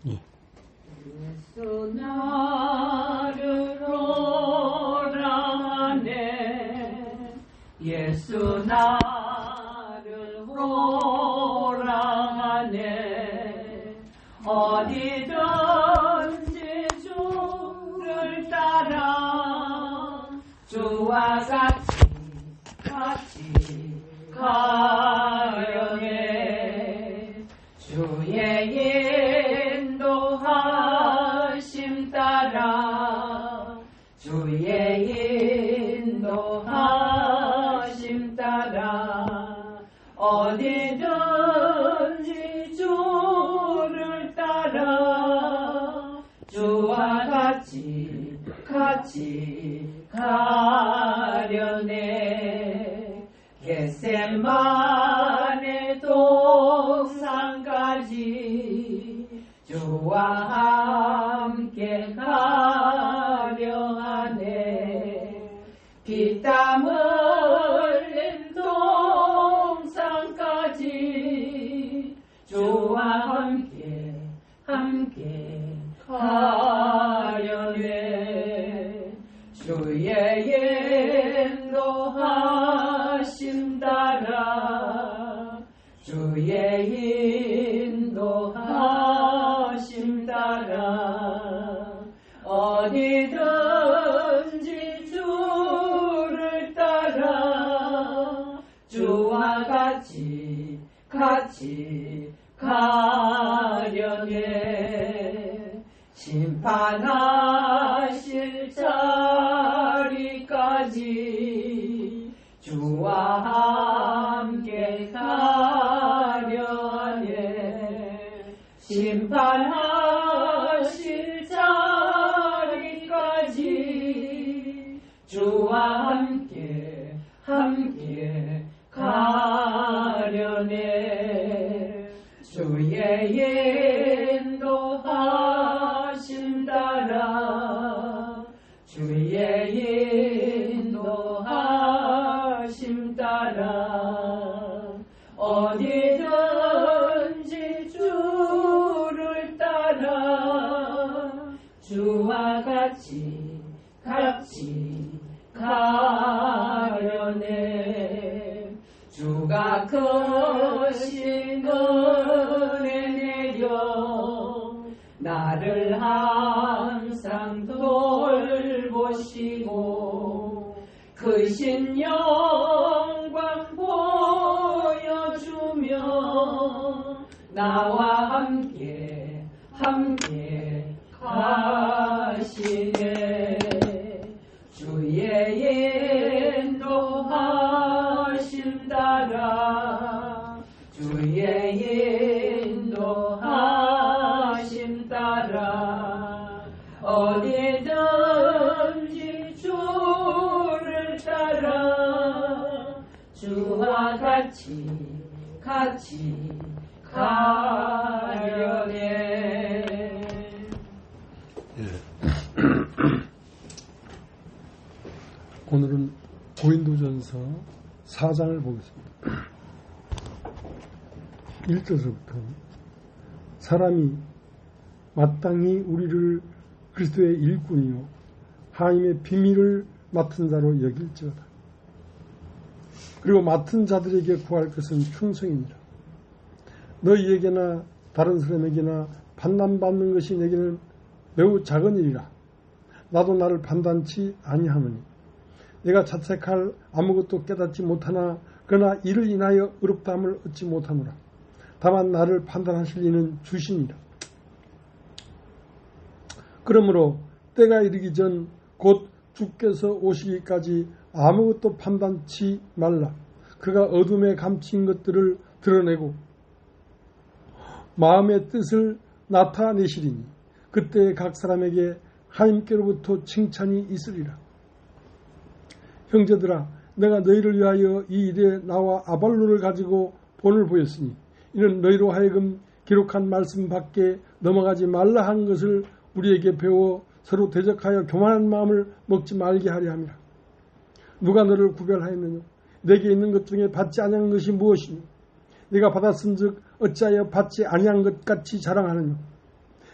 예. 예수 나를 오라네 예수 나를 오라네 어디든지 주를 따라 주와 같이 가려네 주의 인도하심 따라 주의 인도하심 따라 어디든지 주를 따라 주와 같이 가려네 겟세마네 동산까지 주와 함께 가려 하네 피땀 흘린 동산까지 주와 함께 가려네 주의 인도하심 따라 주의 인도하심 따라 어디든지 주를 따라 주와 같이 가려네 심판하실 자리까지 주와 함께 가려 하네 심판하실 자리까지 주와 함께 가려네 주의 인도하심 따라 주의 인도하심 따라 어디든지 주를 따라 주와 같이 가려네 주가 크신 은혜 내려 나를 항상 돌보시고 크신 영광 보여주며 나와 함께 가시네 주의 인도하심 따라 주의 인도하심 따라 어디든지 주를 따라 주와 같이 가려네. 오늘은 고린도전서 4장을 보겠습니다. 1절서부터 사람이 마땅히 우리를 그리스도의 일꾼이요 하나님의 비밀을 맡은 자로 여길지어다. 그리고 맡은 자들에게 구할 것은 충성이니라. 너희에게나 다른 사람에게나 판단받는 것이 내게는 매우 작은 일이라. 나도 나를 판단치 아니하노니 내가 자책할 아무것도 깨닫지 못하나 그러나 이를 인하여 의롭다함을 얻지 못하노라. 다만 나를 판단하실 이는 주시니라. 그러므로 때가 이르기 전 곧 주께서 오시기까지 아무것도 판단치 말라. 그가 어둠에 감추인 것들을 드러내고 마음의 뜻을 나타내시리니 그때 각 사람에게 하나님께로부터 칭찬이 있으리라. 형제들아, 내가 너희를 위하여 이 일에 나와 아발로를 가지고 본을 보였으니 이는 너희로 하여금 기록한 말씀 밖에 넘어가지 말라 하는 것을 우리에게 배워 서로 대적하여 교만한 마음을 먹지 말게 하려 함이라. 누가 너를 구별하였느냐? 내게 있는 것 중에 받지 아니하는 것이 무엇이니? 네가 받았은즉 어찌하여 받지 아니한 것 같이 자랑하느냐.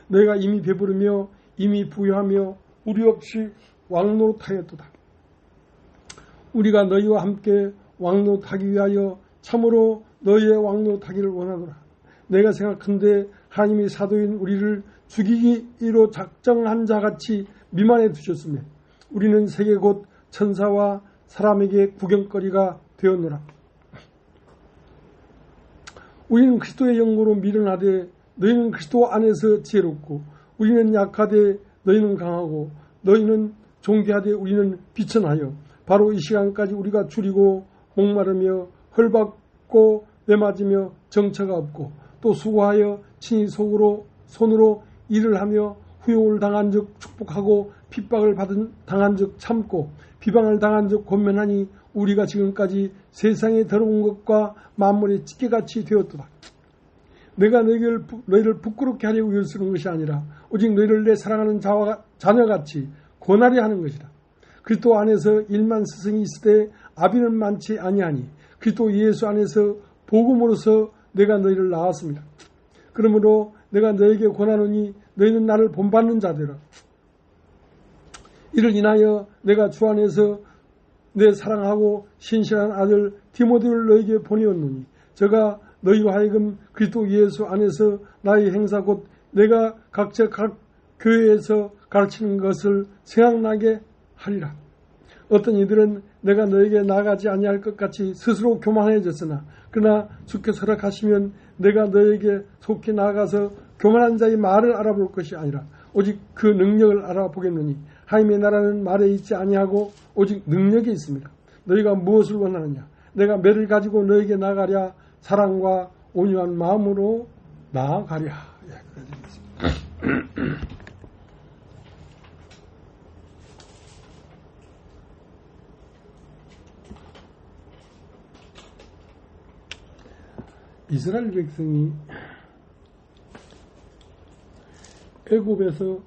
너희가 이미 배부르며 이미 부유하며 우리 없이 왕노릇하였도다. 우리가 너희와 함께 왕노릇하기 위하여 참으로 너희의 왕노릇하기를 원하노라. 내가 생각한데 하나님이 사도인 우리를 죽이기로 작정한 자같이 미만해 두셨으며 우리는 세계 곧 천사와 사람에게 구경거리가 되었노라. 우리는 그리스도의 영으로 미련하되 너희는 그리스도 안에서 지혜롭고 우리는 약하되 너희는 강하고 너희는 존귀하되 우리는 비천하여 바로 이 시간까지 우리가 줄이고 목마르며 헐벗고 매맞으며 정처가 없고 또 수고하여 친히 손으로 일을 하며 후욕을 당한 즉 축복하고 핍박을 당한 즉 참고 비방을 당한 즉 권면하니 우리가 지금까지 세상에 더러운 것과 만물의 찌개같이 되었도다. 내가 너희를 부끄럽게 하려고 일을 쓰는 것이 아니라 오직 너희를 내 사랑하는 자녀같이 권하려 하는 것이다. 그리스도 안에서 일만 스승이 있을 때 아비는 많지 아니하니 그리스도 예수 안에서 복음으로서 내가 너희를 낳았습니다. 그러므로 내가 너에게 권하노니 너희는 나를 본받는 자되라. 이를 인하여 내가 주 안에서 내 사랑하고 신실한 아들 디모데를 너에게 보내었노니 저가 너희와 하여금 그리스도 예수 안에서 나의 행사 곧 내가 각자 각 교회에서 가르치는 것을 생각나게 하리라. 어떤 이들은 내가 너에게 나아가지 아니할 것 같이 스스로 교만해졌으나 그러나 주께서 허락하시면 내가 너에게 속히 나아가서 교만한 자의 말을 알아볼 것이 아니라 오직 그 능력을 알아보겠노니 하나님의 나라는 말에 있지 아니하고 오직 능력에 있습니다. 너희가 무엇을 원하느냐? 내가 매를 가지고 너에게 나아가랴 사랑과 온유한 마음으로 나아가랴. 이스라엘 백성이 애굽에서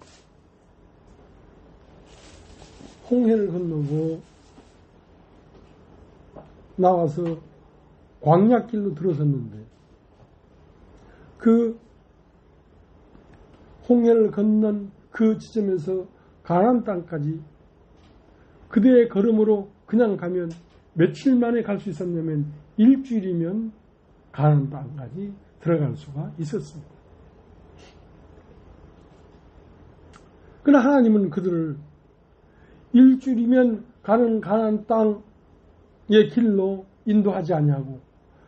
홍해를 건너고 나와서 광야길로 들어섰는데 그 홍해를 건넌 그 지점에서 가나안 땅까지 그대의 걸음으로 그냥 가면 며칠 만에 갈 수 있었냐면 일주일이면 가나안 땅까지 들어갈 수가 있었습니다. 그러나 하나님은 그들을 일주일이면 가는 가나안 땅의 길로 인도하지 아니하고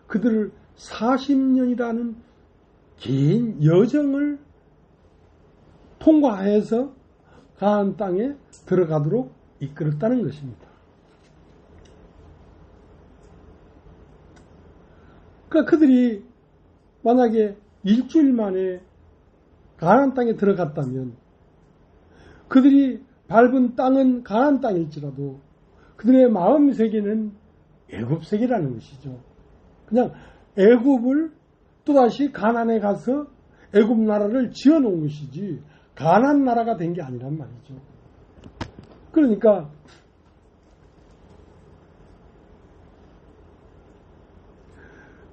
그들을 40년이라는 긴 여정을 통과해서 가나안 땅에 들어가도록 이끌었다는 것입니다. 그러니까 그들이 만약에 일주일 만에 가나안 땅에 들어갔다면 그들이 밟은 땅은 가나안 땅일지라도 그들의 마음 세계는 애굽 세계라는 것이죠. 그냥 애굽을 또다시 가나안에 가서 애굽 나라를 지어놓은 것이지 가나안 나라가 된 게 아니란 말이죠. 그러니까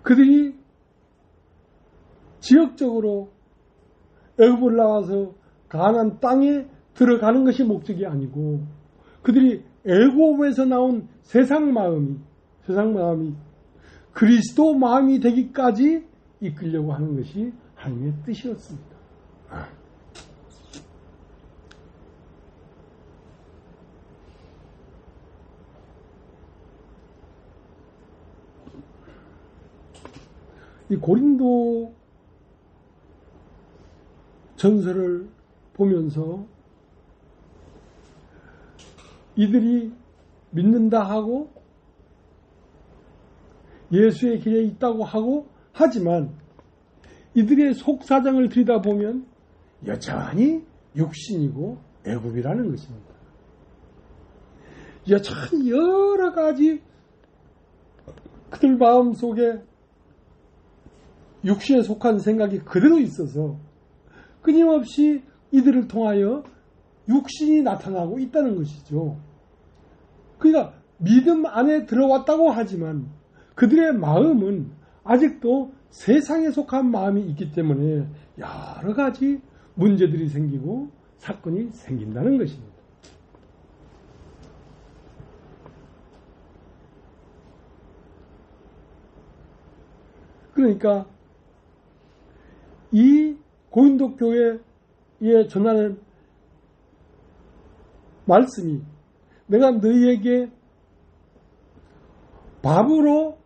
그들이 지역적으로 애굽을 나와서 가나안 땅에 들어가는 것이 목적이 아니고 그들이 애굽에서 나온 세상 마음이 그리스도 마음이 되기까지 이끌려고 하는 것이 하나님의 뜻이었습니다. 이 고린도 전설을 보면서 이들이 믿는다 하고 예수의 길에 있다고 하고 하지만 이들의 속사정을 들여다보면 여전히 육신이고 애굽이라는 것입니다. 여전히 여러 가지 그들 마음속에 육신에 속한 생각이 그대로 있어서 끊임없이 이들을 통하여 육신이 나타나고 있다는 것이죠. 그러니까 믿음 안에 들어왔다고 하지만 그들의 마음은 아직도 세상에 속한 마음이 있기 때문에 여러 가지 문제들이 생기고 사건이 생긴다는 것입니다. 그러니까 이 고린도 교회에 전하는 말씀이 내가 너희에게 밥으로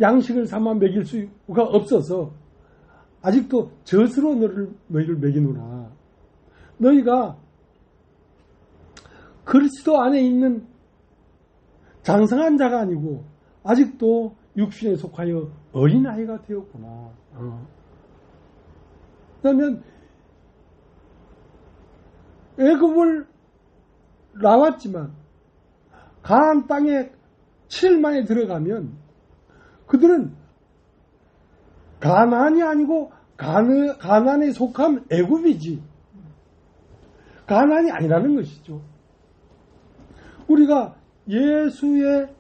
양식을 삼아 먹일 수가 없어서 아직도 젖으로 너희를 먹이노라. 너희가 그리스도 안에 있는 장성한 자가 아니고 아직도 육신에 속하여 어린아이가 되었구나. 그러면 애굽을 나왔지만 가나안 땅에 7일 만에 들어가면 그들은 가나안이 아니고 가나안에 속한 애굽이지 가나안이 아니라는 것이죠. 우리가 예수의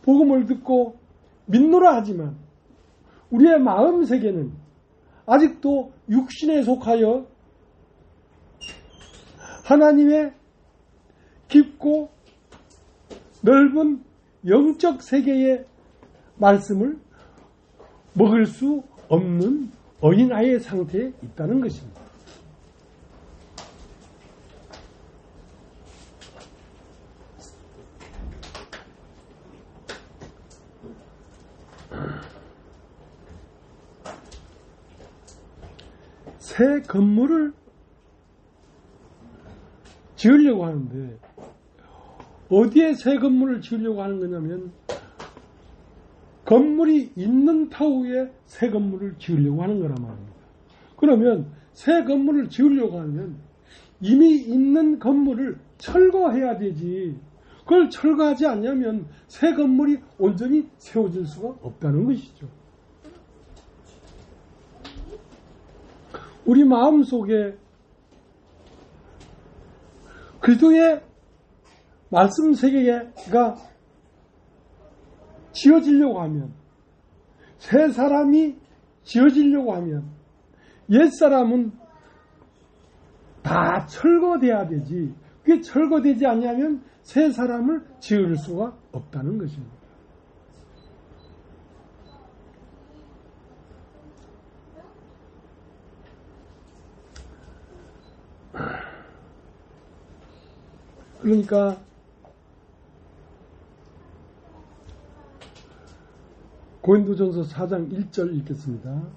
복음을 듣고 믿노라 하지만 우리의 마음 세계는 아직도 육신에 속하여 하나님의 깊고 넓은 영적 세계의 말씀을 먹을 수 없는 어린아이의 상태에 있다는 것입니다. 새 건물을 지으려고 하는데 어디에 새 건물을 지으려고 하는 거냐면 건물이 있는 타우에 새 건물을 지으려고 하는 거란 말입니다. 그러면 새 건물을 지으려고 하면 이미 있는 건물을 철거해야 되지. 그걸 철거하지 않냐면 새 건물이 온전히 세워질 수가 없다는 것이죠. 우리 마음속에 그리스도의 말씀 세계가 지어지려고 하면 새 사람이 지어지려고 하면 옛사람은 다 철거돼야 되지. 그게 철거되지 않냐면 새 사람을 지을 수가 없다는 것입니다. 그러니까 고린도전서 4장 1절 읽겠습니다.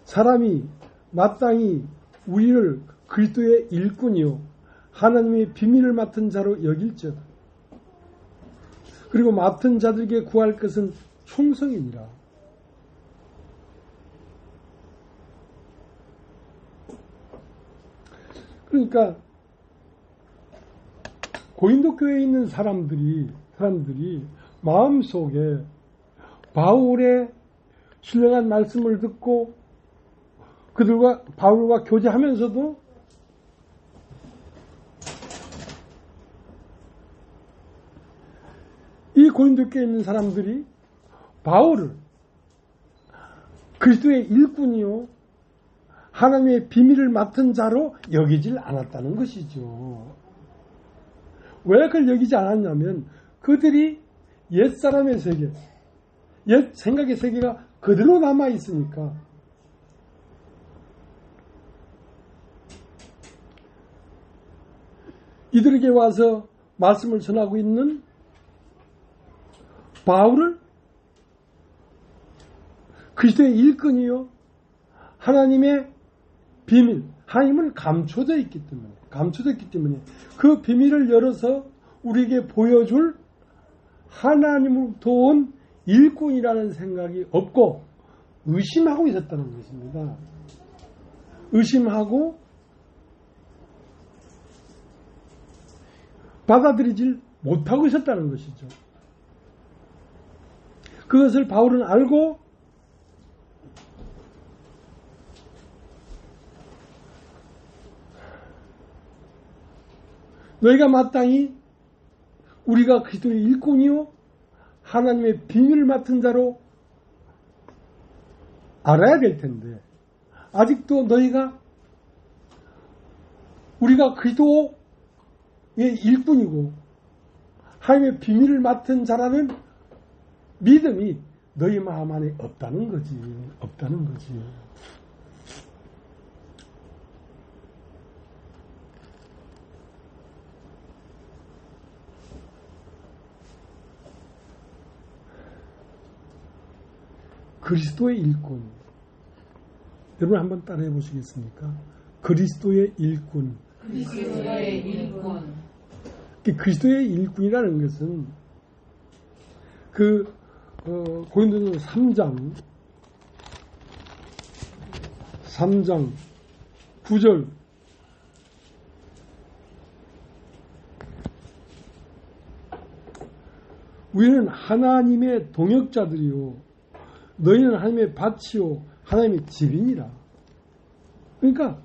사람이 마땅히 우리를 그리스도의 일꾼이요 하나님의 비밀을 맡은 자로 여길지어다. 그리고 맡은 자들에게 구할 것은 충성이니라. 그러니까 고린도 교회에 있는 사람들이 마음속에 바울의 신령한 말씀을 듣고 바울과 교제하면서도 이 고린도 교회에 있는 사람들이 바울을 그리스도의 일꾼이요 하나님의 비밀을 맡은 자로 여기질 않았다는 것이죠. 왜 그걸 여기지 않았냐면 그들이 옛사람의 세계, 옛 생각의 세계가 그대로 남아있으니까 이들에게 와서 말씀을 전하고 있는 바울을 그리스도의 일꾼이요 하나님의 비밀, 하나님은 감춰졌기 때문에 그 비밀을 열어서 우리에게 보여줄 하나님으로부터 온 일꾼이라는 생각이 없고 의심하고 있었다는 것입니다. 의심하고 받아들이질 못하고 있었다는 것이죠. 그것을 바울은 알고 너희가 마땅히 우리가 그리스도의 일꾼이요 하나님의 비밀을 맡은 자로 알아야 될 텐데 아직도 너희가 우리가 그리스도의 일꾼이고 하나님의 비밀을 맡은 자라는 믿음이 너희 마음 안에 없다는 거지. 없다는 거지. 그리스도의 일꾼. 여러분 한번 따라해 보시겠습니까? 그리스도의 일꾼. 그리스도의 일꾼. 그리스도의 일꾼이라는 것은 고린도전서 3장 9절 우리는 하나님의 동역자들이요 너희는 하나님의 밭이요 하나님의 집이니라. 그러니까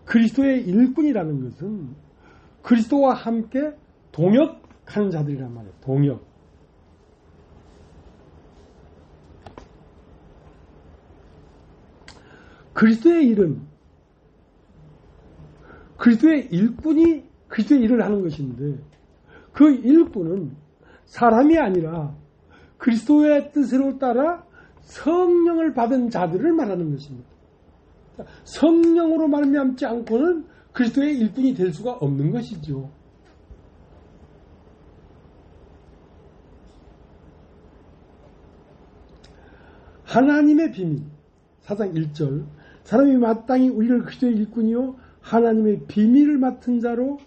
그리스도의 일꾼이라는 것은 그리스도와 함께 동역하는 자들이란 말이에요. 동역. 그리스도의 일은 그리스도의 일꾼이 그리스도의 일을 하는 것인데 그 일꾼은 사람이 아니라 그리스도의 뜻으로 따라 성령을 받은 자들을 말하는 것입니다. 성령으로 말미암지 않고는 그리스도의 일꾼이 될 수가 없는 것이죠. 하나님의 비밀 4장 1절 사람이 마땅히 우리를 그리스도의 일꾼이요 하나님의 비밀을 맡은 자로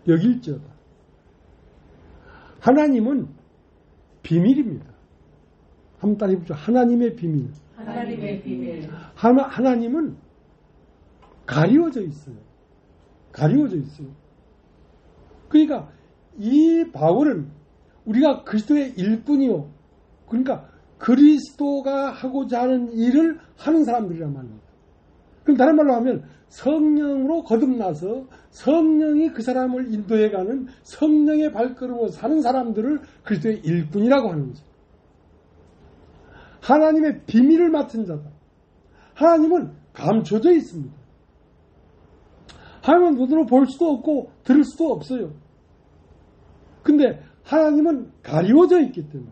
여길지어다. 하나님은 비밀입니다. 한번 따라해 보죠. 하나님의 비밀. 하나님의 비밀. 하나님은 가리워져 있어요. 가리워져 있어요. 그러니까 이 바울은 우리가 그리스도의 일꾼이요. 그러니까 그리스도가 하고자 하는 일을 하는 사람들이란 말입니다. 그럼 다른 말로 하면 성령으로 거듭나서 성령이 그 사람을 인도해가는 성령의 발걸음으로 사는 사람들을 그리스도의 일꾼이라고 하는 거죠. 하나님의 비밀을 맡은 자다. 하나님은 감춰져 있습니다. 하나님은 눈으로 볼 수도 없고 들을 수도 없어요. 근데 하나님은 가리워져 있기 때문에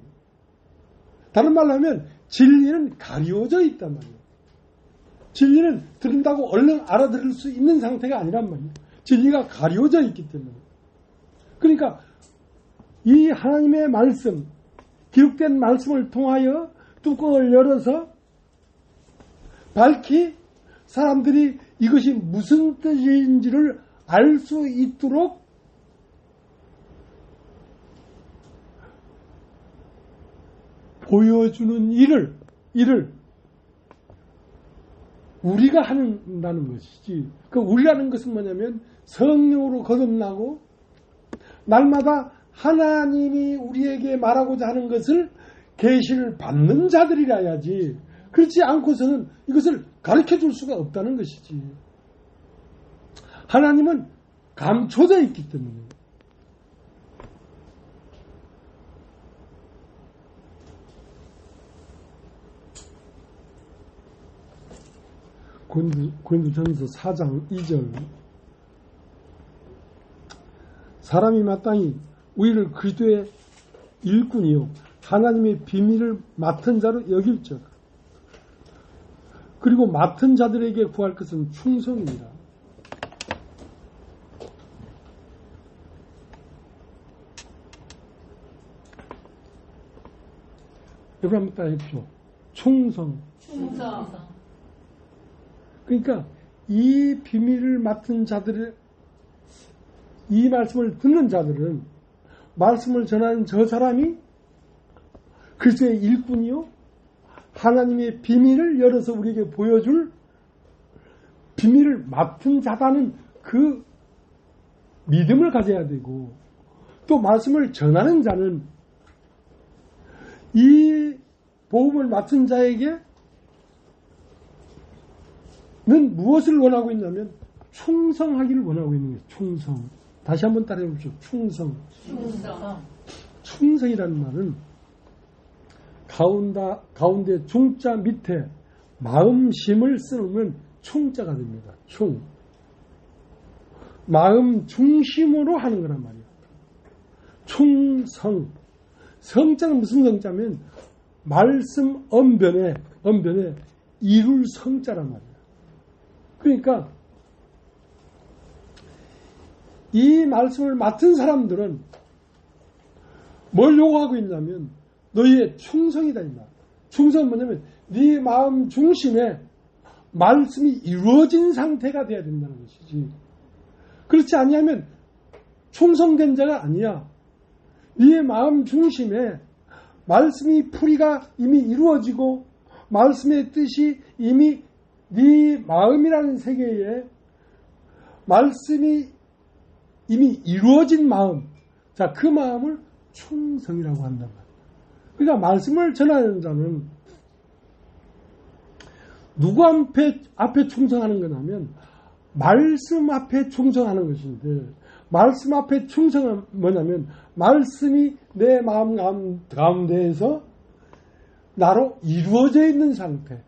다른 말로 하면 진리는 가리워져 있단 말이에요. 진리는 들은다고 얼른 알아들을 수 있는 상태가 아니란 말이에요. 진리가 가리워져 있기 때문에. 그러니까 이 하나님의 말씀, 기록된 말씀을 통하여 뚜껑을 열어서 밝히 사람들이 이것이 무슨 뜻인지를 알 수 있도록 보여주는 일을 우리가 한다는 것이지. 그 우리라는 것은 뭐냐면 성령으로 거듭나고 날마다 하나님이 우리에게 말하고자 하는 것을 계시를 받는 자들이라야지. 그렇지 않고서는 이것을 가르쳐 줄 수가 없다는 것이지. 하나님은 감춰져 있기 때문에. 고린도전서 4장 2절 사람이 마땅히 우리를 그리스도의 일꾼이요 하나님의 비밀을 맡은 자로 여길지어다. 그리고 맡은 자들에게 구할 것은 충성이니라. 여러분 한번 따라 해보십시오. 충성. 그러니까 이 비밀을 맡은 자들의 이 말씀을 듣는 자들은 말씀을 전하는 저 사람이 그리스도의 일꾼이요 하나님의 비밀을 열어서 우리에게 보여줄 비밀을 맡은 자다는 그 믿음을 가져야 되고 또 말씀을 전하는 자는 이 복음을 맡은 자에게 는 무엇을 원하고 있냐면 충성하기를 원하고 있는 거예요. 충성. 다시 한번 따라해 보십시오. 충성. 충성이라는 말은 가운데 중자 밑에 마음심을 쓰면 충자가 됩니다. 충. 마음 중심으로 하는 거란 말이에요. 충성. 성자는 무슨 성자면 말씀 언변에 이룰 성자란 말이에요. 그러니까 이 말씀을 맡은 사람들은 뭘 요구하고 있냐면 너희의 충성이다 이 말. 충성은 뭐냐면 네 마음 중심에 말씀이 이루어진 상태가 돼야 된다는 것이지. 그렇지 아니하면 충성된 자가 아니야. 네 마음 중심에 말씀이 풀이가 이미 이루어지고 말씀의 뜻이 이미 네 마음이라는 세계에 말씀이 이미 이루어진 마음. 자, 그 마음을 충성이라고 한단 말이야. 그러니까 말씀을 전하는 자는 누구 앞에 충성하는 거냐면 말씀 앞에 충성하는 것인데 말씀 앞에 충성은 뭐냐면 말씀이 내 마음 가운데에서 나로 이루어져 있는 상태,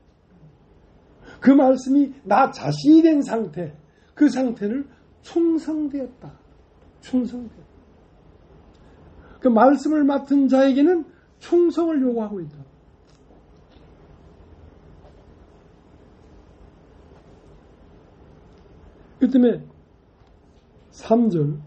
그 말씀이 나 자신이 된 상태, 그 상태를 충성되었다. 충성되었다. 그 말씀을 맡은 자에게는 충성을 요구하고 있다. 그 때문에 3절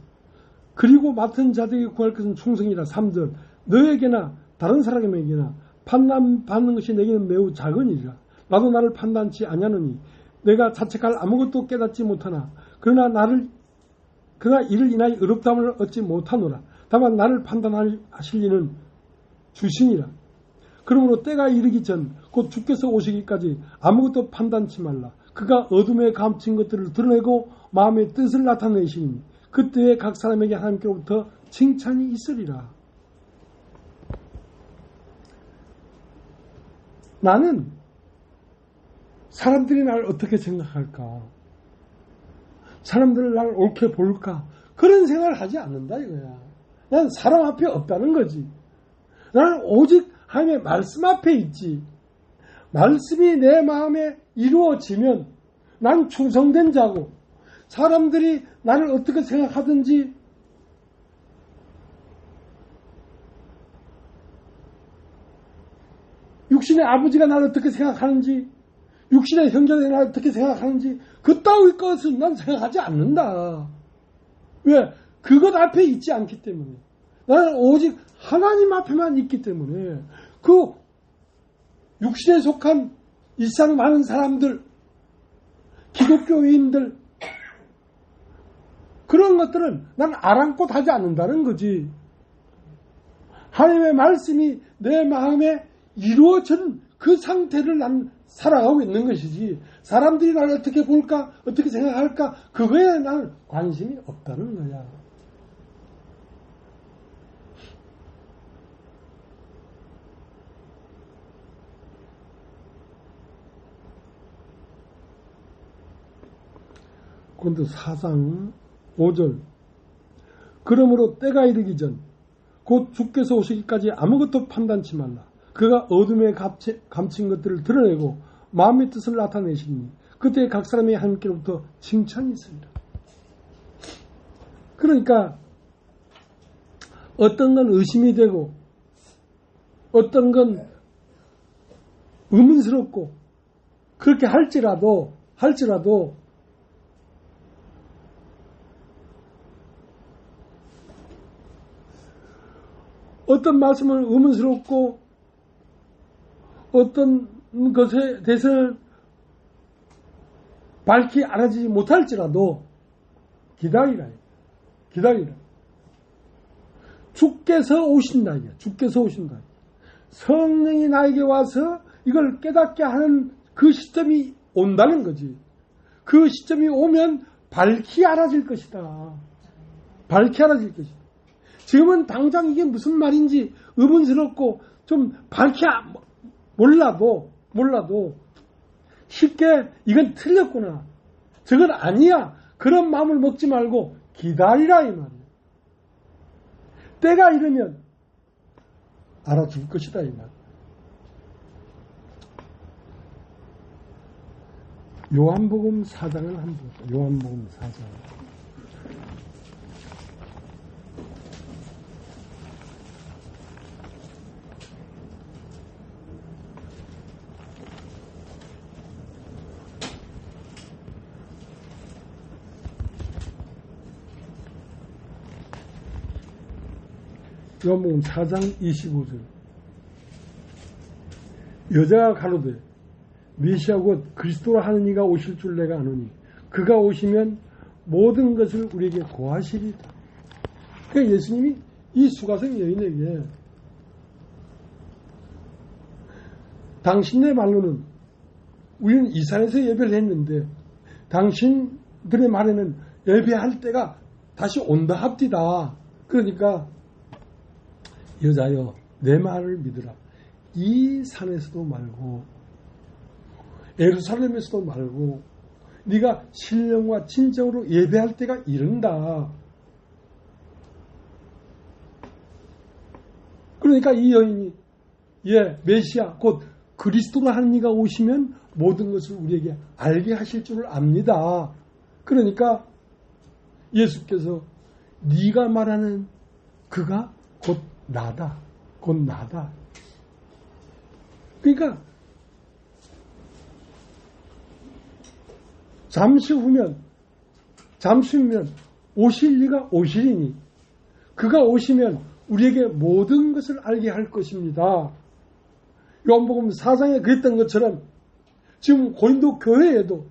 그리고 맡은 자들에게 구할 것은 충성이라. 3절 너에게나 다른 사람에게나 판단받는 것이 내게는 매우 작은 일이라. 나도 나를 판단치 아니하느니 내가 자책할 아무것도 깨닫지 못하나 그러나 이를 인하여 의롭다함을 얻지 못하노라. 다만 나를 판단하실 이는 주시니라. 그러므로 때가 이르기 전 곧 주께서 오시기까지 아무것도 판단치 말라. 그가 어둠에 감춘 것들을 드러내고 마음의 뜻을 나타내시니 그때에 각 사람에게 하나님께로부터 칭찬이 있으리라. 나는 사람들이 나를 어떻게 생각할까? 사람들을 나를 옳게 볼까? 그런 생각을 하지 않는다 이거야. 난 사람 앞에 없다는 거지. 나는 오직 하나님의 말씀 앞에 있지. 말씀이 내 마음에 이루어지면 난 충성된 자고 사람들이 나를 어떻게 생각하든지 육신의 아버지가 나를 어떻게 생각하는지 육신의 형제들이 나를 어떻게 생각하는지 그따위 것은 난 생각하지 않는다. 왜? 그것 앞에 있지 않기 때문에. 나는 오직 하나님 앞에만 있기 때문에 그 육신에 속한 일상 많은 사람들, 기독교인들 그런 것들은 난 아랑곳 하지 않는다는 거지. 하나님의 말씀이 내 마음에 이루어진 그 상태를 난 살아가고 있는 것이지 사람들이 나를 어떻게 볼까 어떻게 생각할까 그거에 나는 관심이 없다는 거야. 그런데 4장 5절 그러므로 때가 이르기 전 곧 주께서 오시기까지 아무것도 판단치 말라. 그가 어둠에 감춘 것들을 드러내고 마음의 뜻을 나타내시니 그때 각 사람이 하나님께로부터 칭찬이 있습니다. 그러니까 어떤 건 의심이 되고 어떤 건 의문스럽고 그렇게 할지라도 어떤 말씀을 의문스럽고 어떤 것에 대해서 밝히 알아지지 못할지라도 기다리라. 주께서 오신다. 주께서 오신다. 성령이 나에게 와서 이걸 깨닫게 하는 그 시점이 온다는 거지. 그 시점이 오면 밝히 알아질 것이다. 밝히 알아질 것이다. 지금은 당장 이게 무슨 말인지 의문스럽고 좀 밝히 몰라도 쉽게 이건 틀렸구나. 저건 아니야. 그런 마음을 먹지 말고 기다리라 이 말이야. 때가 이르면 알아줄 것이다 이 말. 요한복음 4장을 한번 보세요. 요한복음 4장. 요한복음 4장 25절. 여자가 가로되 메시아 곧 그리스도라 하는 이가 오실 줄 내가 아노니 그가 오시면 모든 것을 우리에게 고하시리다. 그러니까 예수님이 이 수가성 여인에게 당신네 말로는 우리는 이 산에서 예배를 했는데 당신들의 말에는 예배할 때가 다시 온다 합디다. 그러니까 여자여 내 말을 믿으라. 이 산에서도 말고 예루살렘에서도 말고 네가 신령과 진정으로 예배할 때가 이른다. 그러니까 이 여인이 메시아 곧 그리스도라 하는 이가 오시면 모든 것을 우리에게 알게 하실 줄을 압니다. 그러니까 예수께서 네가 말하는 그가 곧 나다. 곧 나다. 그러니까 잠시 후면 오실 이가 오시리니 그가 오시면 우리에게 모든 것을 알게 할 것입니다. 요한복음 4장에 그랬던 것처럼 지금 고린도 교회에도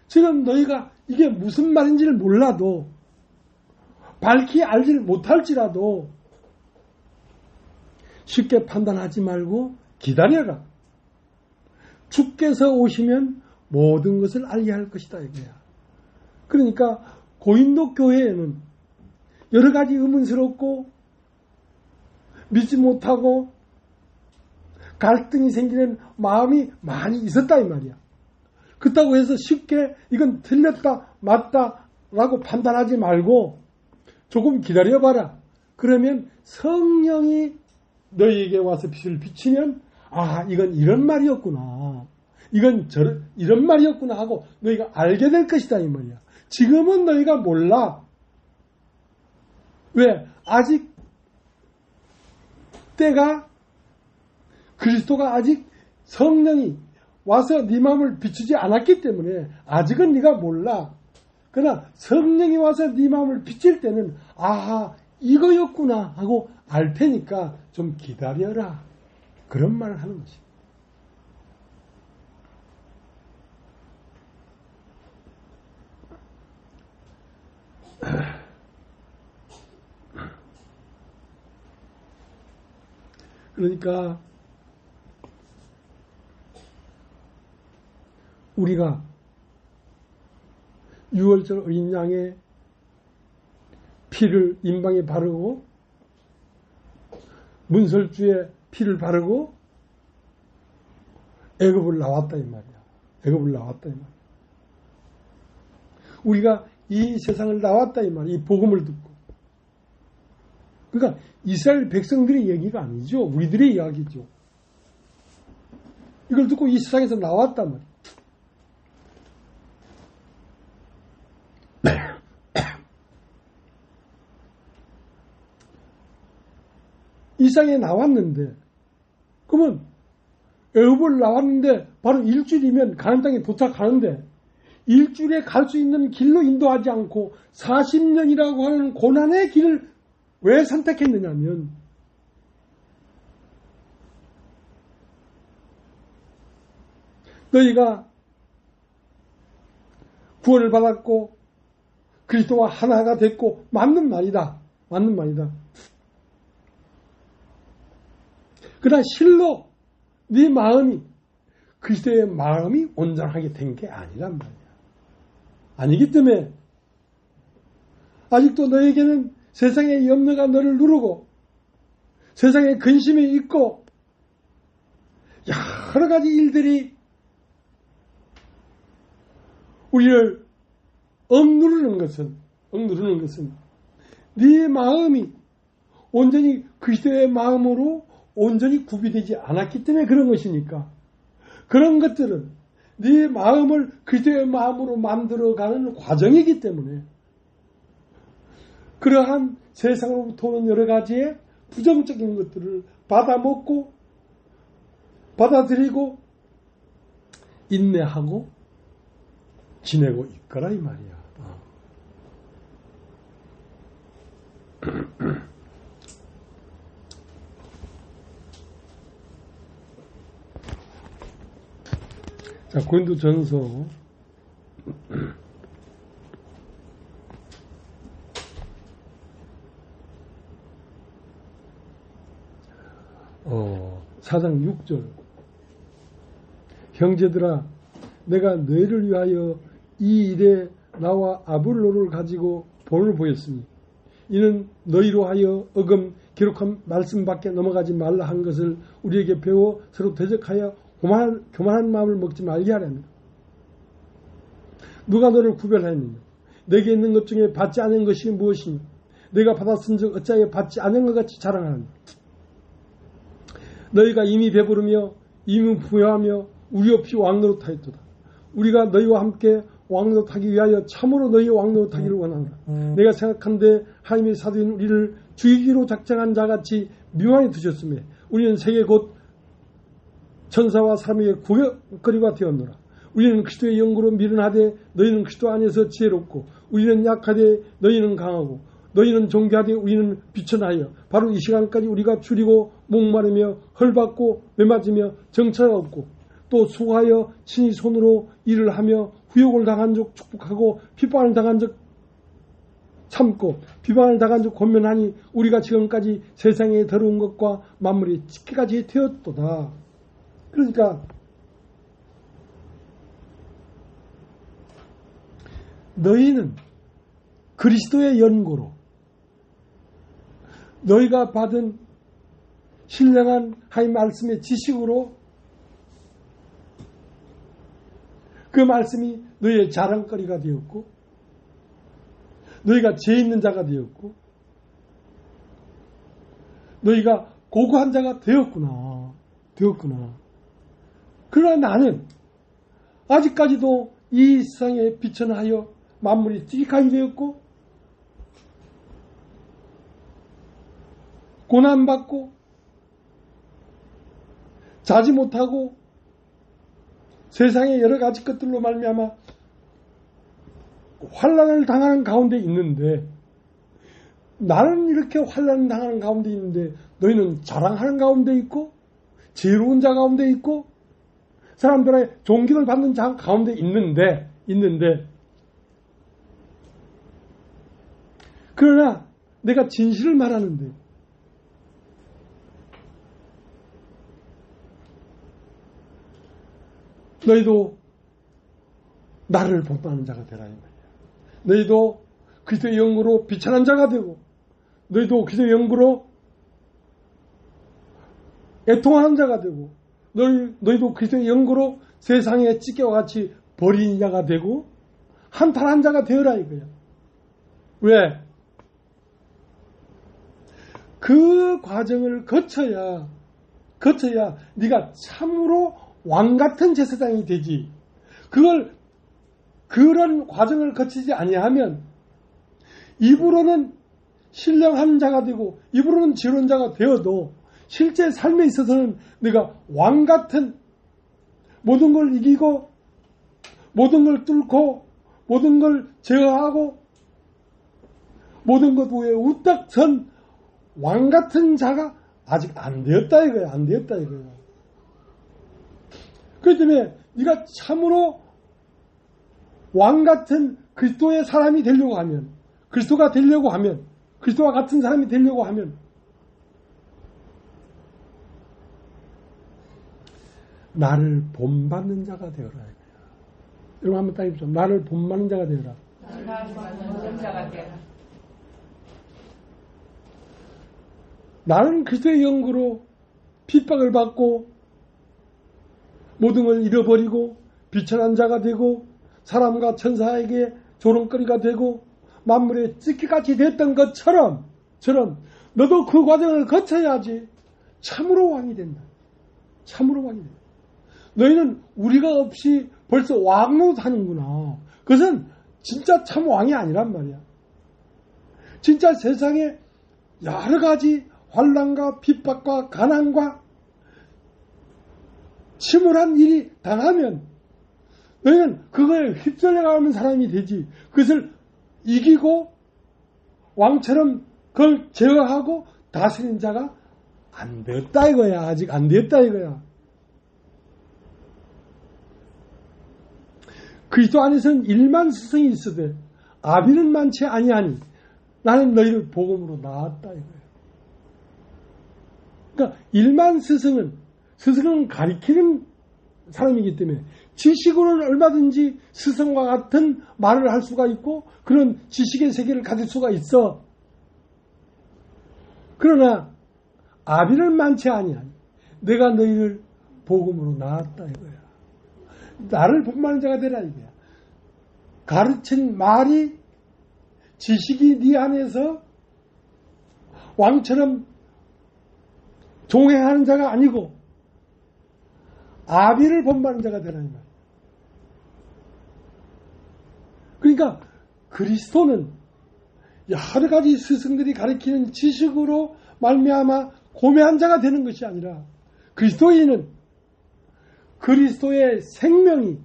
지금 너희가 이게 무슨 말인지를 몰라도 밝히 알지 못할지라도 쉽게 판단하지 말고 기다려라. 주께서 오시면 모든 것을 알게 할 것이다 이거야. 그러니까 고린도 교회에는 여러 가지 의문스럽고 믿지 못하고 갈등이 생기는 마음이 많이 있었다 이 말이야. 그렇다고 해서 쉽게 이건 틀렸다 맞다라고 판단하지 말고 조금 기다려봐라. 그러면 성령이 너희에게 와서 빛을 비치면 이건 이런 말이었구나. 이건 이런 말이었구나 하고 너희가 알게 될 것이다 이 말이야. 지금은 너희가 몰라. 왜? 아직 때가 그리스도가 아직 성령이 와서 네 마음을 비추지 않았기 때문에 아직은 네가 몰라. 그러나 성령이 와서 네 마음을 비칠 때는 이거였구나 하고 알 테니까 좀 기다려라. 그런 말을 하는 것입니다. 그러니까 우리가 6월절 어린 양의 피를 임방에 바르고 문설주에 피를 바르고 애굽을 나왔다 이 말이야. 애굽을 나왔다 이 말이야. 우리가 이 세상을 나왔다 이 말이야. 이 복음을 듣고. 그러니까 이스라엘 백성들의 얘기가 아니죠. 우리들의 이야기죠. 이걸 듣고 이 세상에서 나왔단 말이야. 이 세상에 나왔는데 그러면 애굽을 나왔는데 바로 일주일이면 가나안 땅에 도착하는데 일주일에 갈 수 있는 길로 인도하지 않고 40년이라고 하는 고난의 길을 왜 선택했느냐면 너희가 구원을 받았고 그리스도와 하나가 됐고 맞는 말이다. 맞는 말이다. 그러나 실로 네 마음이 그리스도의 마음이 온전하게 된 게 아니란 말이야. 아니기 때문에 아직도 너에게는 세상의 염려가 너를 누르고 세상에 근심이 있고 여러 가지 일들이 우리를 억누르는 것은 네 마음이 온전히 그리스도의 마음으로 온전히 구비되지 않았기 때문에 그런 것이니까 그런 것들은 네 마음을 그리스도의 마음으로 만들어가는 과정이기 때문에 그러한 세상으로부터 오는 여러 가지의 부정적인 것들을 받아먹고 받아들이고 인내하고 지내고 있거라 이 말이야. 자, 고린도전서 4장 6절 형제들아 내가 너희를 위하여 이 일에 나와 아볼로를 가지고 본을 보였으니 이는 너희로 하여 어금 기록한 말씀밖에 넘어가지 말라 한 것을 우리에게 배워 서로 대적하여 교만한 마음을 먹지 말게 하랍니다. 누가 너를 구별하였느냐? 내게 있는 것 중에 받지 않은 것이 무엇이냐? 내가 받았은즉 어찌하여 받지 않은 것 같이 자랑하느냐? 너희가 이미 배부르며 이미 부여하며 우리 없이 왕노릇하였도다. 우리가 너희와 함께 왕노릇하기 위하여 참으로 너희 왕노릇하기를 원하노라. 내가 생각한데 하나님의 사도인 우리를 죽이기로 작정한 자같이 미워하여 두셨으며 우리는 세계 곧 천사와 사람에게 구격거리가 되었노라. 우리는 그리스도의 영으로 미련하되 너희는 그리스도 안에서 지혜롭고 우리는 약하되 너희는 강하고 너희는 존귀하되 우리는 비천하여 바로 이 시간까지 우리가 줄이고 목마르며 헐받고 매맞으며 정처가 없고 또 수고하여 친히 손으로 일을 하며 후욕을 당한 적 축복하고 핍박을 당한 적 참고 비방을 당한 적 권면하니 우리가 지금까지 세상에 더러운 것과 만물이 찢기까지 되었도다. 그러니까 너희는 그리스도의 연고로 너희가 받은 신령한 하나님 말씀의 지식으로 그 말씀이 너희의 자랑거리가 되었고 너희가 죄 있는 자가 되었고 너희가 고고한 자가 되었구나. 그러나 나는 아직까지도 이 세상에 비천하여 만물이 찌릿하게 되었고 고난받고 자지 못하고 세상의 여러 가지 것들로 말미암아 환난을 당하는 가운데 있는데 나는 이렇게 환난을 당하는 가운데 있는데 너희는 자랑하는 가운데 있고 지혜로운 자 가운데 있고 사람들의 존경을 받는 자 가운데 있는데 그러나 내가 진실을 말하는데 너희도 나를 본받는 자가 되라 이 말이야. 너희도 그리스도의 영으로 비천한 자가 되고 너희도 그리스도의 영으로 애통하는 자가 되고 너희도 그리스도의 영으로 세상의 찢겨와 같이 버린 자가 되고 한탄한 자가 되어라 이거야. 왜? 그 과정을 거쳐야 네가 참으로 왕같은 제사장이 되지. 그런 과정을 거치지 아니하면 입으로는 신령한 자가 되고 입으로는 지혜로운 자가 되어도 실제 삶에 있어서는 내가 왕같은 모든 걸 이기고 모든 걸 뚫고 모든 걸 제어하고 모든 것 위에 우딱 선 왕같은 자가 아직 안 되었다 이거야. 그렇기 때문에 네가 참으로 왕같은 그리스도의 사람이 되려고 하면 그리스도가 되려고 하면 그리스도와 같은 사람이 되려고 하면 나를 본받는 자가 되어라 이거야. 여러분 한번 딱 해보세요. 나를 본받는 자가 되어라. 나는 그리스도의 영으로 핍박을 받고 모든 걸 잃어버리고 비천한 자가 되고 사람과 천사에게 조롱거리가 되고 만물에 찢기같이 됐던 것처럼 너도 그 과정을 거쳐야지 참으로 왕이 된다. 너희는 우리가 없이 벌써 왕으로 사는구나. 그것은 진짜 참 왕이 아니란 말이야. 진짜 세상에 여러 가지 환난과 핍박과 가난과 침울한 일이 당하면 너희는 그거에 휩쓸려가는 사람이 되지. 그것을 이기고 왕처럼 그걸 제어하고 다스리는 자가 안 되었다 이거야. 아직 안 되었다 이거야. 그리스도 안에서는 1만 스승이 있으되 아비는 많지 아니하니 나는 너희를 복음으로 낳았다 이거예요. 그러니까 1만 스승은 가리키는 사람이기 때문에 지식으로는 얼마든지 스승과 같은 말을 할 수가 있고 그런 지식의 세계를 가질 수가 있어. 그러나 아비는 많지 아니하니 내가 너희를 복음으로 낳았다 이거야. 나를 본받는 자가 되라 이거야. 가르친 말이 지식이 네 안에서 왕처럼 종행하는 자가 아니고 아비를 본받는 자가 되라 이 말이야. 그러니까 그리스도는 여러 가지 스승들이 가르치는 지식으로 말미암아 고매한 자가 되는 것이 아니라 그리스도인은 그리스도의 생명이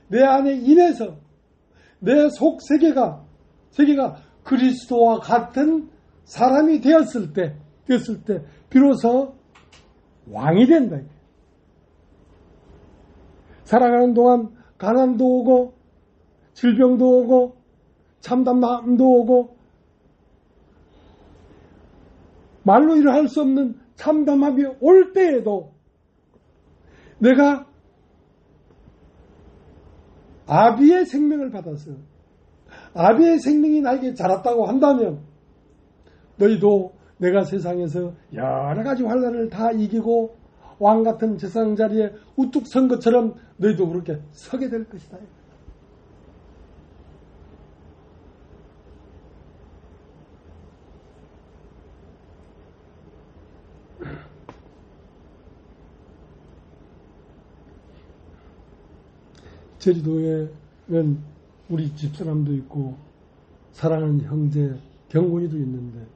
내 안에 인해서 내 속 세계가 그리스도와 같은 사람이 되었을 때 비로소 왕이 된다. 살아가는 동안 가난도 오고 질병도 오고 참담 마음도 오고 말로 일을 할 수 없는 참담함이 올 때에도 내가 아비의 생명을 받아서 아비의 생명이 나에게 자랐다고 한다면 너희도 내가 세상에서 여러 가지 환난을 다 이기고 왕 같은 제사장 자리에 우뚝 선 것처럼 너희도 그렇게 서게 될 것이다. 제주도에는 우리 집사람도 있고 사랑하는 형제 경곤이도 있는데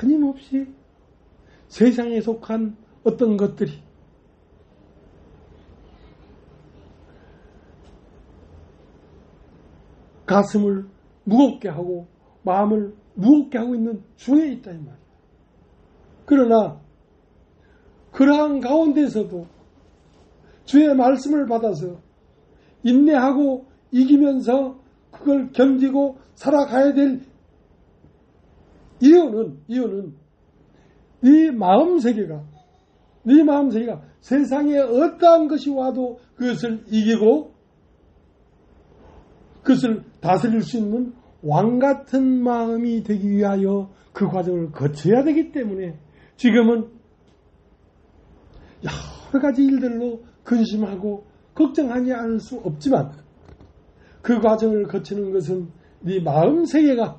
끊임없이 세상에 속한 어떤 것들이 가슴을 무겁게 하고 마음을 무겁게 하고 있는 중에 있다 이 말이야. 그러나 그러한 가운데서도 주의 말씀을 받아서 인내하고 이기면서 그걸 견디고 살아가야 될 이유는 네 마음 세계가 세상에 어떠한 것이 와도 그것을 이기고 그것을 다스릴 수 있는 왕 같은 마음이 되기 위하여 그 과정을 거쳐야 되기 때문에 지금은 여러 가지 일들로 근심하고 걱정하지 않을 수 없지만 그 과정을 거치는 것은 네 마음 세계가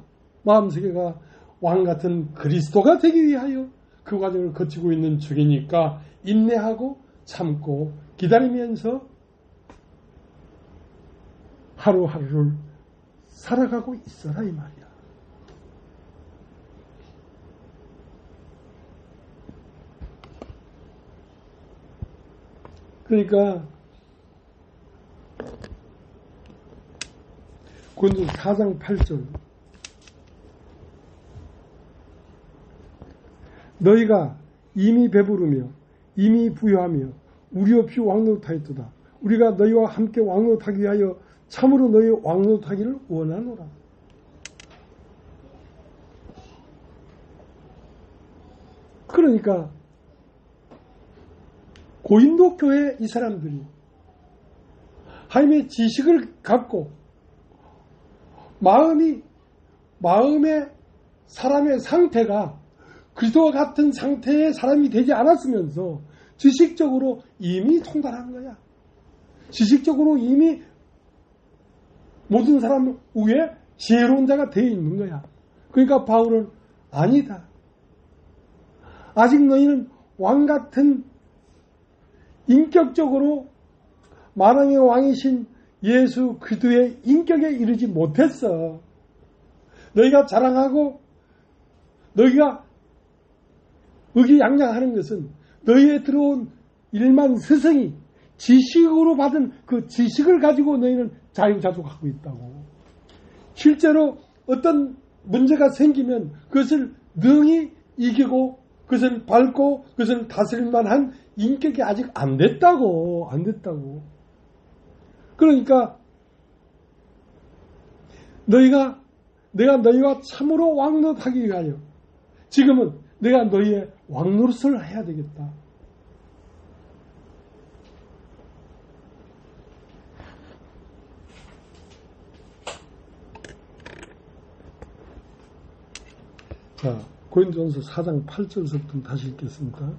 왕 같은 그리스도가 되기 위하여 그 과정을 거치고 있는 중이니까 인내하고 참고 기다리면서 하루하루를 살아가고 있어라 이 말이야. 그러니까 고린도서 4장 8절 너희가 이미 배부르며 이미 부유하며 우리 없이 왕노릇하였도다. 우리가 너희와 함께 왕노릇하기 위하여 참으로 너희 왕노릇하기를 원하노라. 그러니까 고린도 교회 이 사람들이 하나님의 지식을 갖고 마음의 사람의 상태가 그리스도와 같은 상태의 사람이 되지 않았으면서 지식적으로 이미 통달한 거야. 지식적으로 이미 모든 사람 위에 지혜로운 자가 되어 있는 거야. 그러니까 바울은 아니다. 아직 너희는 왕 같은 인격적으로 만왕의 왕이신 예수 그리스도의 인격에 이르지 못했어. 너희가 자랑하고 너희가 의기양양하는 것은 너희에 들어온 일만 스승이 지식으로 받은 그 지식을 가지고 너희는 자유자족하고 있다고. 실제로 어떤 문제가 생기면 그것을 능히 이기고 그것을 밟고 그것을 다스릴 만한 인격이 아직 안 됐다고. 그러니까 내가 너희와 참으로 왕노릇하기 위하여 지금은 내가 너희의 왕노릇을 해야 되겠다. 자, 고린도전서 4장 8절부터 다시 읽겠습니다.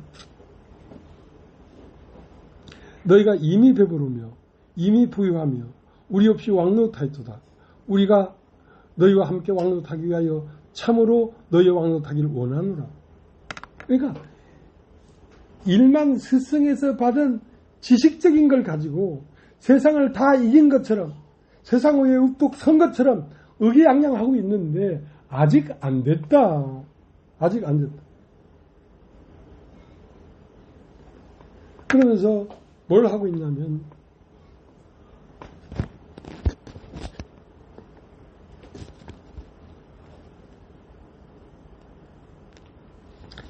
너희가 이미 배부르며 이미 부유하며 우리 없이 왕노릇하였도다. 우리가 너희와 함께 왕노릇하기 위하여 참으로 너희의 왕노릇하기를 원하노라. 그러니까 일만 스승에서 받은 지식적인 걸 가지고 세상을 다 이긴 것처럼 세상 위에 우뚝 선 것처럼 의기양양하고 있는데 아직 안 됐다. 그러면서 뭘 하고 있냐면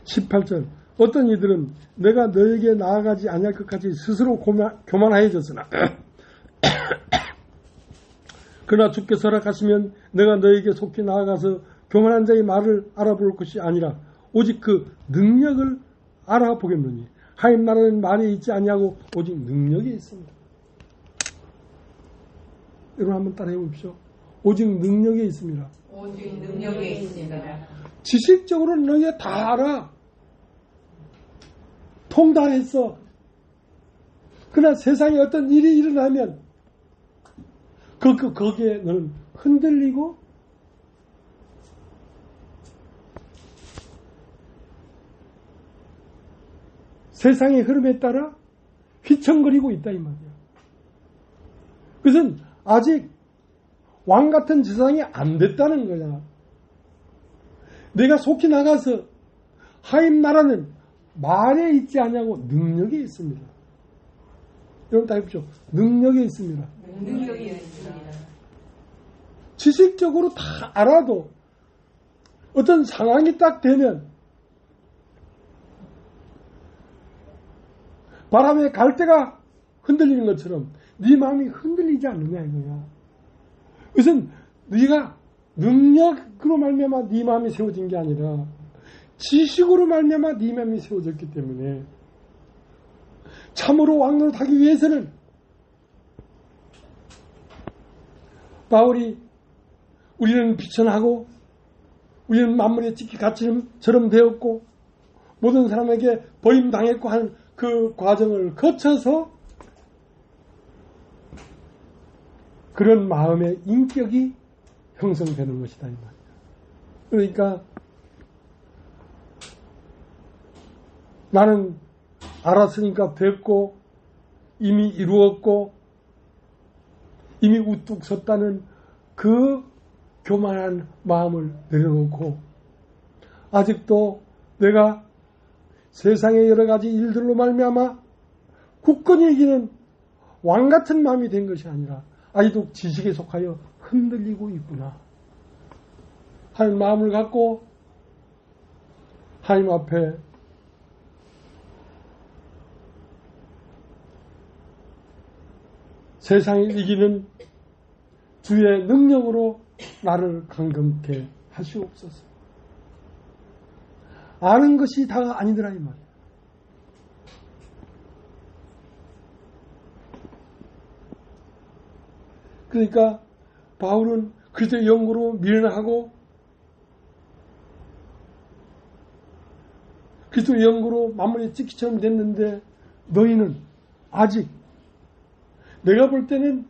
18절 어떤 이들은 내가 너에게 나아가지 아니할 것까지 스스로 교만하여졌으나 그러나 주께서 허락하시면 내가 너에게 속히 나아가서 교만한 자의 말을 알아볼 것이 아니라 오직 그 능력을 알아보겠노니 하나님 나라는 말이 있지 아니하고 오직 능력이 있습니다. 여러분 한번 따라해 보십시오. 오직 능력이 있습니다. 오직 능력이 있습니다. 지식적으로는 너희가 다 알아. 통달했어. 그러나 세상에 어떤 일이 일어나면 거기에 너는 흔들리고 세상의 흐름에 따라 휘청거리고 있다 이 말이야. 그것은 아직 왕 같은 세상이 안 됐다는 거야. 내가 속히 나가서 하임 나라는 말에 있지 않냐고 능력이 있습니다. 여러분 다 해보죠. 능력이 있습니다. 능력이 있습니다. 지식적으로 다 알아도 어떤 상황이 딱 되면 바람에 갈대가 흔들리는 것처럼 네 마음이 흔들리지 않느냐 이거야. 그것은 네가 능력으로 말미암아 네 마음이 세워진 게 아니라 지식으로 말미암아 네 마음이 세워졌기 때문에 참으로 왕노릇하기 위해서는 바울이 우리는 비천하고 우리는 만물의 지키 가치처럼 되었고 모든 사람에게 버림당했고 하는 그 과정을 거쳐서 그런 마음의 인격이 형성되는 것이다 이 말이야. 그러니까 나는 알았으니까 됐고 이미 이루었고 이미 우뚝 섰다는 그 교만한 마음을 내려놓고 아직도 내가 세상의 여러 가지 일들로 말미암아 굳건히 이기는 왕 같은 마음이 된 것이 아니라 아직도 지식에 속하여 흔들리고 있구나 하는 마음을 갖고 하나님 앞에 세상을 이기는 주의 능력으로 나를 강건케 하시옵소서. 아는 것이 다가 아니더라 이 말이야. 그러니까 바울은 그리스도의 영으로 미련하고 그리스도의 영으로 만물의 찍기처럼 됐는데 너희는 아직 내가 볼 때는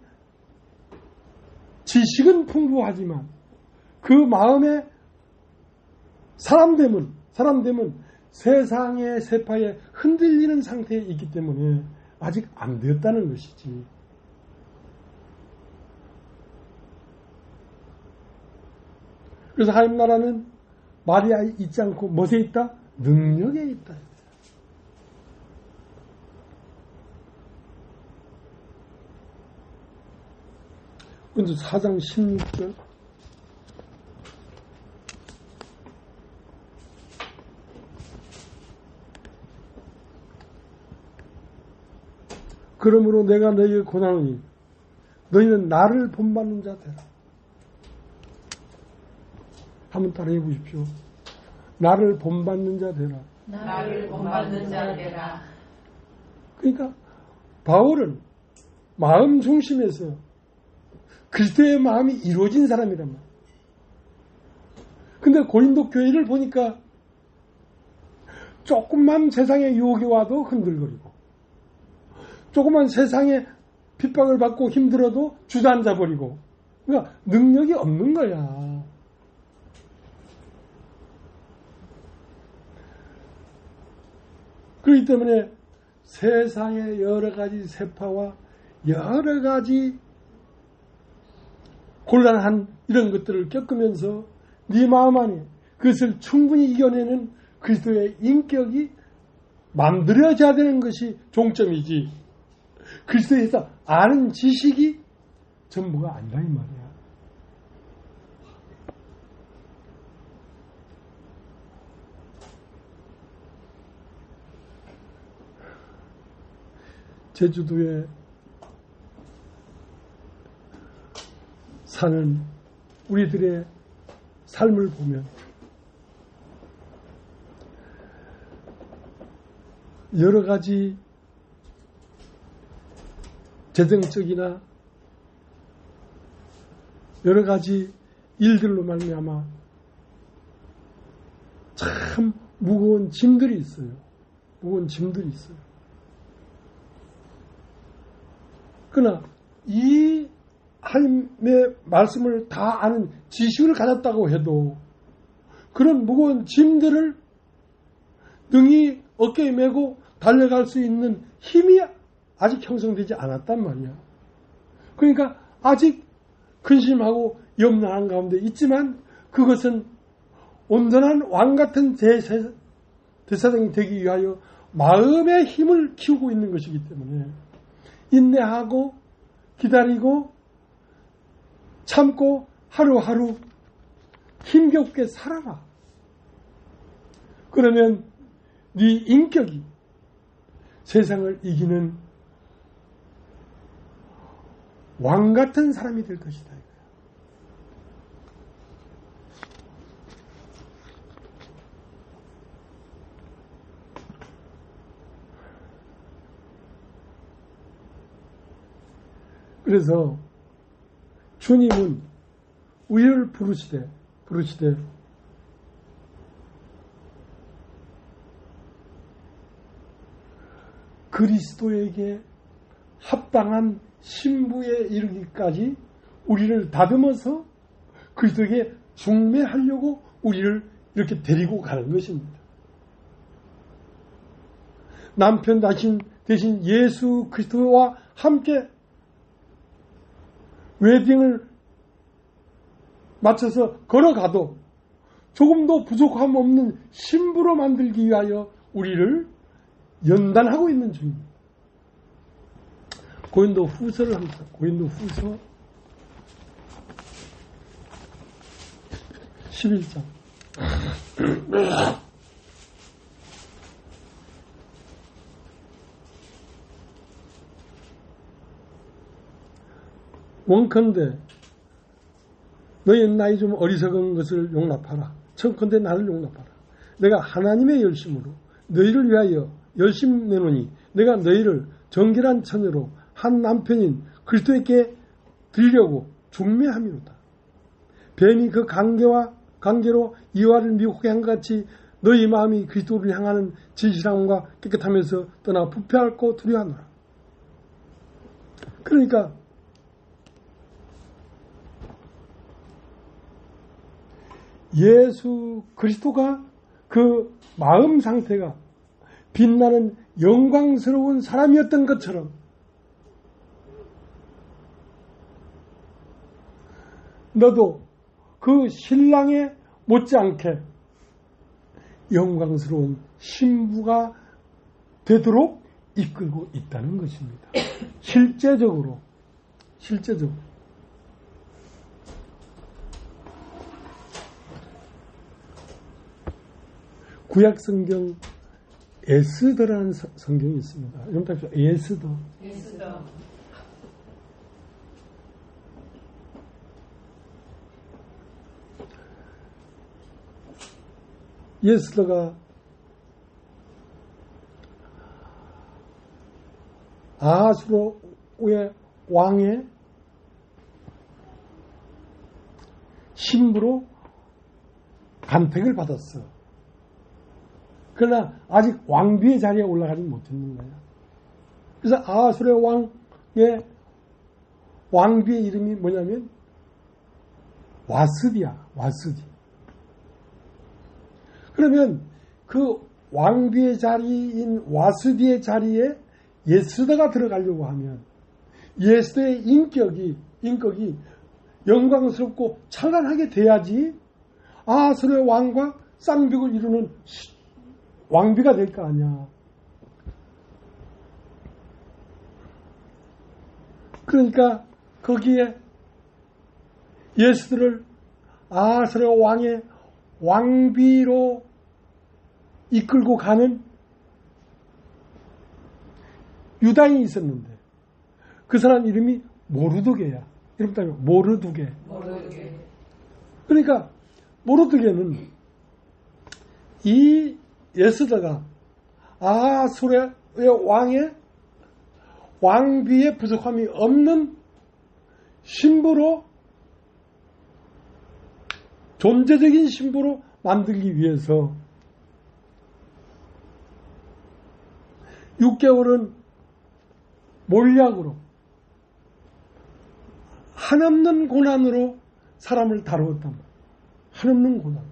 지식은 풍부하지만 그 마음에 사람 되면 세상의 세파에 흔들리는 상태에 있기 때문에 아직 안 되었다는 것이지. 그래서 하나님 나라는 말이 있지 않고 무엇에 있다? 능력에 있다. 근데 4장 16절 그러므로 내가 너희에게 권하노니 너희는 나를 본받는 자 되라. 한번 따라해 보십시오. 나를 본받는 자 되라. 나를 본받는 자 되라. 그러니까 바울은 마음 중심에서 그리스도의 마음이 이루어진 사람이란 말이에요. 근데 고린도 교회를 보니까 조금만 세상의 유혹이 와도 흔들거리고 조금만 세상의 핍박을 받고 힘들어도 주저앉아 버리고 그러니까 능력이 없는 거야. 그렇기 때문에 세상의 여러 가지 세파와 여러 가지 곤란한 이런 것들을 겪으면서 네 마음 안에 그것을 충분히 이겨내는 그리스도의 인격이 만들어져야 되는 것이 종점이지 그리스도에서 아는 지식이 전부가 아니라 이 말이야. 제주도에 사는 우리들의 삶을 보면 여러 가지 재정적이나 여러 가지 일들로 말미암아 참 무거운 짐들이 있어요. 무거운 짐들이 있어요. 그러나 이 하나님의 말씀을 다 아는 지식을 가졌다고 해도 그런 무거운 짐들을 능히 어깨에 메고 달려갈 수 있는 힘이 아직 형성되지 않았단 말이야. 그러니까 아직 근심하고 염려하는 가운데 있지만 그것은 온전한 왕같은 대사장이 되기 위하여 마음의 힘을 키우고 있는 것이기 때문에 인내하고 기다리고 참고 하루하루 힘겹게 살아라. 그러면 네 인격이 세상을 이기는 왕 같은 사람이 될 것이다. 그래서 주님은 우리를 부르시되 그리스도에게 합당한 신부에 이르기까지 우리를 다듬어서 그리스도에게 중매하려고 우리를 이렇게 데리고 가는 것입니다. 남편 대신 예수 그리스도와 함께 웨딩을 마쳐서 걸어가도 조금도 부족함 없는 신부로 만들기 위하여 우리를 연단하고 있는 중입니다. 고린도 후서를 합니다. 고린도 후서 11장. 원컨대 너희는 나이 좀 어리석은 것을 용납하라. 청컨대 나를 용납하라. 내가 하나님의 열심으로 너희를 위하여 열심 내노니 내가 너희를 정결한 처녀로 한 남편인 그리스도에게 드리려고 중매함이로다. 뱀이 그 관계로 이와를 미혹하게 한 것 같이 너희 마음이 그리스도를 향하는 진실함과 깨끗하면서 떠나 부패하고 두려워하노라. 그러니까 예수 그리스도가 그 마음 상태가 빛나는 영광스러운 사람이었던 것처럼 너도 그 신랑에 못지않게 영광스러운 신부가 되도록 이끌고 있다는 것입니다. 실제적으로 구약 성경 에스더라는 성경이 있습니다. 여러분 다 에스더. 에스더가 아하수로의 왕의 신부로 간택을 받았어. 그러나 아직 왕비의 자리에 올라가지 못했는 거야. 그래서 아하수로의 왕의 왕비의 이름이 뭐냐면 와스디야. 와스디. 그러면 그 왕비의 자리인 와스디의 자리에 예스더가 들어가려고 하면 예스더의 인격이 영광스럽고 찬란하게 돼야지 아하수로의 왕과 쌍벽을 이루는 왕비가 될 거 아니야. 그러니까 거기에 예스더를 아하수로의 왕의 왕비로 이끌고 가는 유다인이 있었는데 그 사람 이름이 모르드게야. 이름 따면 모르드게. 그러니까 모르드게는 이 예스더가 아하수로의 왕의 왕비의 부족함이 없는 신부로 존재적인 신부로 만들기 위해서 6개월은 몰약으로 한없는 고난으로 사람을 다루었단 말이에요. 한없는 고난.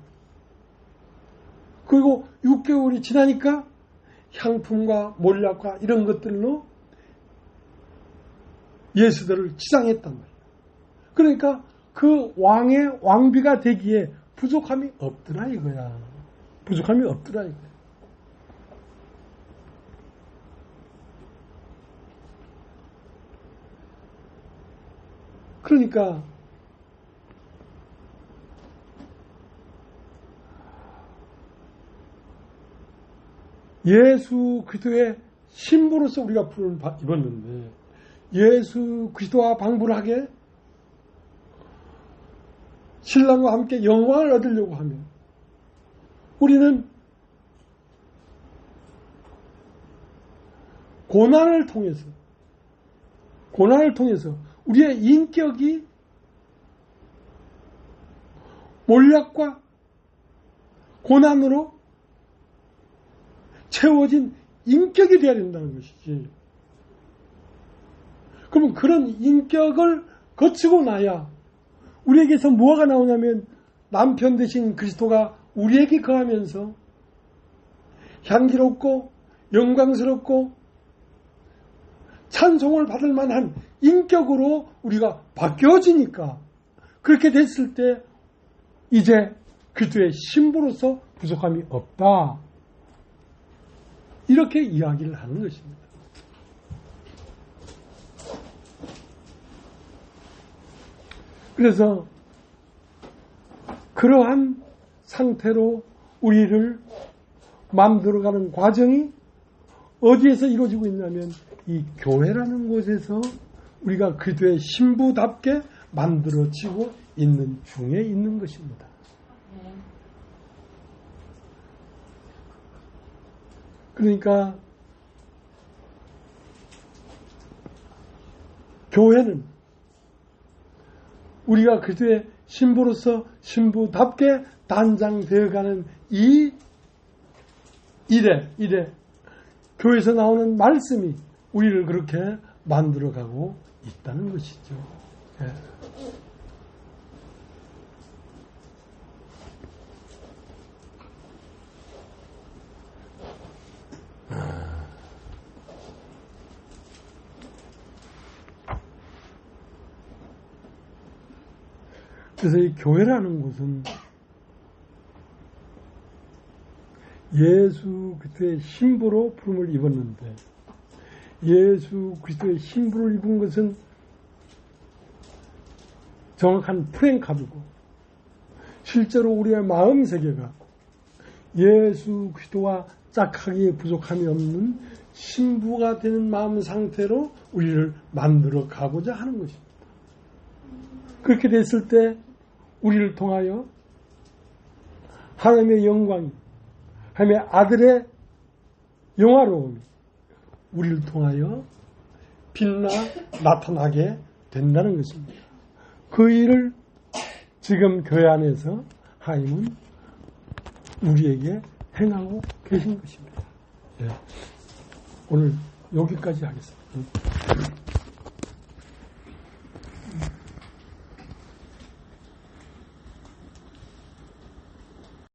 그리고 6개월이 지나니까 향품과 몰약과 이런 것들로 예수들을 치장했단 말이에요. 그러니까 그 왕의 왕비가 되기에 부족함이 없더라 이거야. 부족함이 없더라 이거야. 그러니까 예수 그리스도의 신부로서 우리가 부름을 입었는데 예수 그리스도와 방불을 하게 신랑과 함께 영광을 얻으려고 하면 우리는 고난을 통해서 우리의 인격이 몰락과 고난으로 채워진 인격이 되어야 된다는 것이지. 그러면 그런 인격을 거치고 나야 우리에게서 무엇가 나오냐면 남편 되신 그리스도가 우리에게 거하면서 향기롭고 영광스럽고 찬송을 받을 만한 인격으로 우리가 바뀌어지니까 그렇게 됐을 때 이제 그리스도의 신부로서 부족함이 없다. 이렇게 이야기를 하는 것입니다. 그래서 그러한 상태로 우리를 만들어가는 과정이 어디에서 이루어지고 있냐면 이 교회라는 곳에서 우리가 그리스도의 신부답게 만들어지고 있는 중에 있는 것입니다. 그러니까 교회는 우리가 그리스도의 신부로서 신부답게 단장되어가는 이 일에 교회에서 나오는 말씀이 우리를 그렇게 만들어가고 있다는 것이죠. 예. 그래서 이 교회라는 곳은 예수 그리스도의 신부로 부름을 입었는데, 예수 그리스도의 신부를 입은 것은 정확한 프랭카드고, 실제로 우리의 마음 세계가 예수 그리스도와 짝하기에 부족함이 없는 신부가 되는 마음 상태로 우리를 만들어 가고자 하는 것입니다. 그렇게 됐을 때 우리를 통하여 하나님의 영광이, 하나님의 아들의 영화로움이 우리를 통하여 빛나 나타나게 된다는 것입니다. 그 일을 지금 교회 안에서 하나님은 우리에게 행하고 계신 것입니다. 네. 오늘 여기까지 하겠습니다.